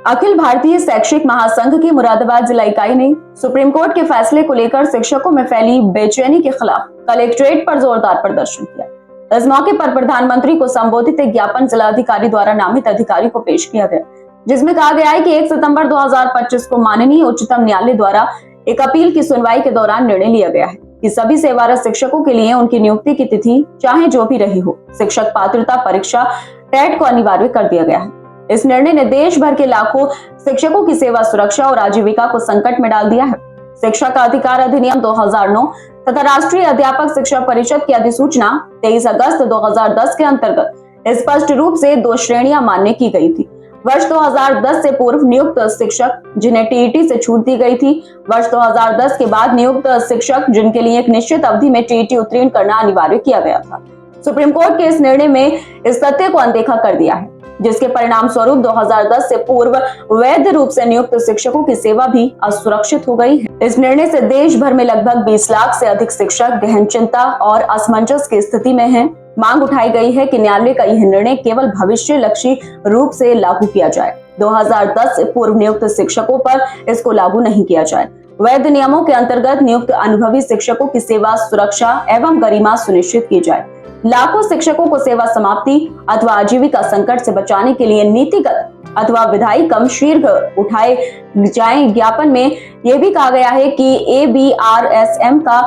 अखिल भारतीय शैक्षिक महासंघ की मुरादाबाद जिला इकाई ने सुप्रीम कोर्ट के फैसले को लेकर शिक्षकों में फैली बेचैनी के खिलाफ कलेक्ट्रेट पर जोरदार प्रदर्शन किया। इस मौके पर प्रधानमंत्री को संबोधित एक ज्ञापन जिलाधिकारी द्वारा नामित अधिकारी को पेश किया गया, जिसमें कहा गया है कि 1 सितंबर 2025 को माननीय उच्चतम न्यायालय द्वारा एक अपील की सुनवाई के दौरान निर्णय लिया गया है कि सभी सेवारत शिक्षकों के लिए उनकी नियुक्ति की तिथि चाहे जो भी रही हो, शिक्षक पात्रता परीक्षा टेट को अनिवार्य कर दिया गया है। इस निर्णय ने देश भर के लाखों शिक्षकों की सेवा सुरक्षा और आजीविका को संकट में डाल दिया है। शिक्षा का अधिकार अधिनियम 2009 तथा राष्ट्रीय अध्यापक शिक्षा परिषद की अधिसूचना 23 अगस्त 2010 के अंतर्गत स्पष्ट रूप से 2 श्रेणियां मान्य की गई थी। वर्ष 2010 से पूर्व नियुक्त शिक्षक जिन्हें टीईटी से छूट दी गई थी, वर्ष 2010 के बाद नियुक्त शिक्षक जिनके लिए एक निश्चित अवधि में टीईटी उत्तीर्ण करना अनिवार्य किया गया था। सुप्रीम कोर्ट के इस निर्णय में इस तथ्य को अनदेखा कर दिया है, जिसके परिणाम स्वरूप 2010 से पूर्व वैध रूप से नियुक्त शिक्षकों की सेवा भी असुरक्षित हो गई है। इस निर्णय से देश भर में लगभग 20 लाख से अधिक शिक्षक गहन चिंता और असमंजस की स्थिति में हैं। मांग उठाई गई है कि न्यायालय का यह निर्णय केवल भविष्य लक्ष्य रूप से लागू किया जाए। 2010 से पूर्व नियुक्त शिक्षकों पर इसको लागू नहीं किया जाए। वैध नियमों के अंतर्गत नियुक्त अनुभवी शिक्षकों की सेवा सुरक्षा एवं गरिमा सुनिश्चित की जाए। लाखों शिक्षकों को सेवा समाप्ति अथवा आजीविका संकट से बचाने के लिए नीतिगत अथवा विधायी कम शीर्घ उठाए जाए। ज्ञापन में यह भी कहा गया है कि ABRSM का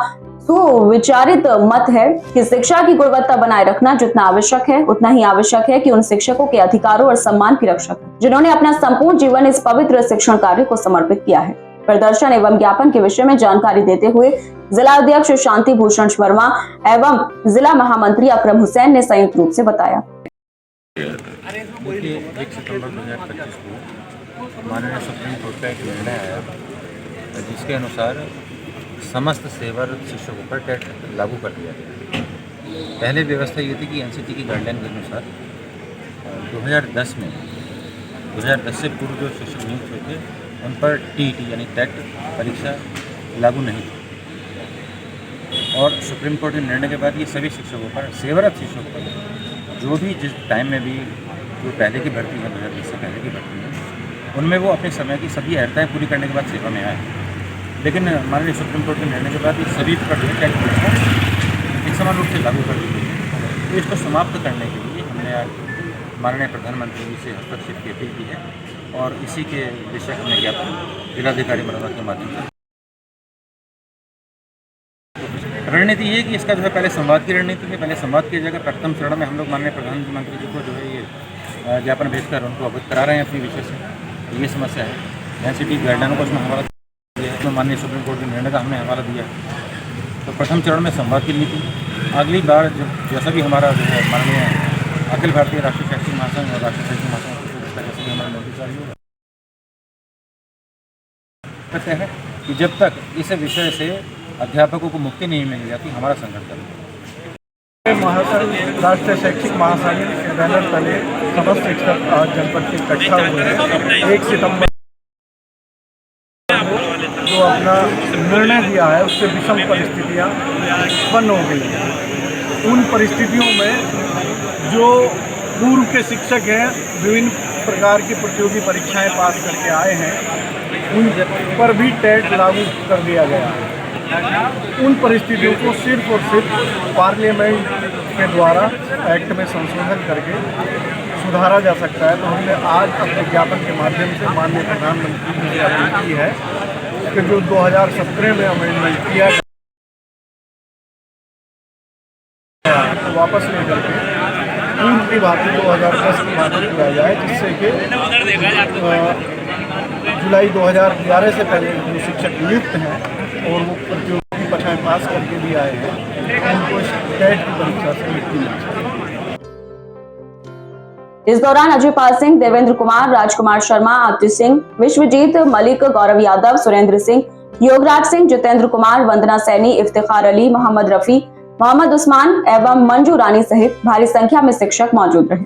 सुविचारित मत है कि शिक्षा की गुणवत्ता बनाए रखना जितना आवश्यक है उतना ही आवश्यक है कि उन शिक्षकों के अधिकारों और सम्मान की रक्षा करें, जिन्होंने अपना संपूर्ण जीवन इस पवित्र शिक्षण कार्य को समर्पित किया है। प्रदर्शन एवं ज्ञापन के विषय में जानकारी देते हुए जिला अध्यक्ष शांति भूषण वर्मा एवं जिला महामंत्री अकरम हुसैन ने संयुक्त रूप से बताया। देखिए, 1 सितंबर 2025 को माननीय सुप्रीम कोर्ट का एक निर्णय आया जिसके अनुसार समस्त सेवारत शिक्षकों पर टेट लागू कर दिया गया। पहले व्यवस्था ये थी कि एनसीटी की गाइडलाइन के अनुसार 2010 से पूर्व जो शिक्षक नियुक्त हुए थे उन पर टीईटी यानी टेट परीक्षा लागू नहीं थी। और सुप्रीम कोर्ट के निर्णय के बाद ये सभी शिक्षकों पर सेवारत शिक्षकों पर जो भी जिस टाइम में भी जो पहले की भर्ती है 2020 से पहले की भर्ती है उनमें वो अपने समय की सभी अर्हताएँ पूरी करने के बाद सेवा में आए। लेकिन माननीय सुप्रीम कोर्ट के निर्णय के बाद ये सभी पर टेट परीक्षा एक समान रूप से लागू कर दी गई है। तो इसको समाप्त करने के लिए हमने आज माननीय प्रधानमंत्री जी से हस्तक्षेप की अपील की है और इसी के विषय हमने ज्ञापन जिलाधिकारी मुरादाबाद के माध्यम से। रणनीति ये कि इसका जो है पहले संवाद की रणनीति है, पहले संवाद किया जाएगा। प्रथम चरण में हम लोग माननीय प्रधानमंत्री जी को जो है ये ज्ञापन भेजकर उनको अवगत करा रहे हैं अपने विषय से। ये समस्या है एनसीटी गाइडलाइनों को उसमें हवाला दिया है, माननीय सुप्रीम कोर्ट के निर्णय का हमने हवाला दिया है। तो प्रथम चरण में संवाद की नीति, अगली बार जब जैसा भी हमारा जो है माननीय अखिल भारतीय राष्ट्रीय शैक्षिक महासंघ और राष्ट्रीय शैक्षिक महासंघ जैसे भी हमारा नोटिस जारी होगा कहते हैं कि जब तक इस विषय से अध्यापकों को मुक्ति नहीं मिल जाती हमारा संघर्ष चलेगा। राष्ट्रीय शैक्षिक महासंघ के बैनर तले समस्त शिक्षक जनपद के इकट्ठा हुए हैं। 1 सितंबर जो अपना निर्णय दिया है उससे विषम परिस्थितियाँ उत्पन्न हो गई हैं। उन परिस्थितियों में जो पूर्व के शिक्षक हैं विभिन्न प्रकार की प्रतियोगी परीक्षाएं पास करके आए हैं उन पर भी टेट लागू कर दिया गया है। उन परिस्थितियों को सिर्फ और सिर्फ पार्लियामेंट के द्वारा एक्ट में संशोधन करके सुधारा जा सकता है। तो हमने आज अपने ज्ञापन के माध्यम से माननीय प्रधानमंत्री जी से अपील की है कि जो 2017 में अमेंडमेंट किया तो वापस लेकर के पूर्व की भांति 2010 की भांति किया जाए, जिससे कि जुलाई 2011 से पहले जो शिक्षक नियुक्त हैं और वो प्रतियोगी परीक्षाएं पास करके भी आए हैं उनको टेट की परीक्षा से मुक्ति मिल सके। इस दौरान अजय पाल सिंह, देवेंद्र कुमार, राजकुमार शर्मा, आतिश सिंह, विश्वजीत मलिक, गौरव यादव, सुरेंद्र सिंह, योगराज सिंह, जितेंद्र कुमार, वंदना सैनी, इफ्तिखार अली, मोहम्मद रफी, मोहम्मद उस्मान एवं मंजू रानी सहित भारी संख्या में शिक्षक मौजूद रहे।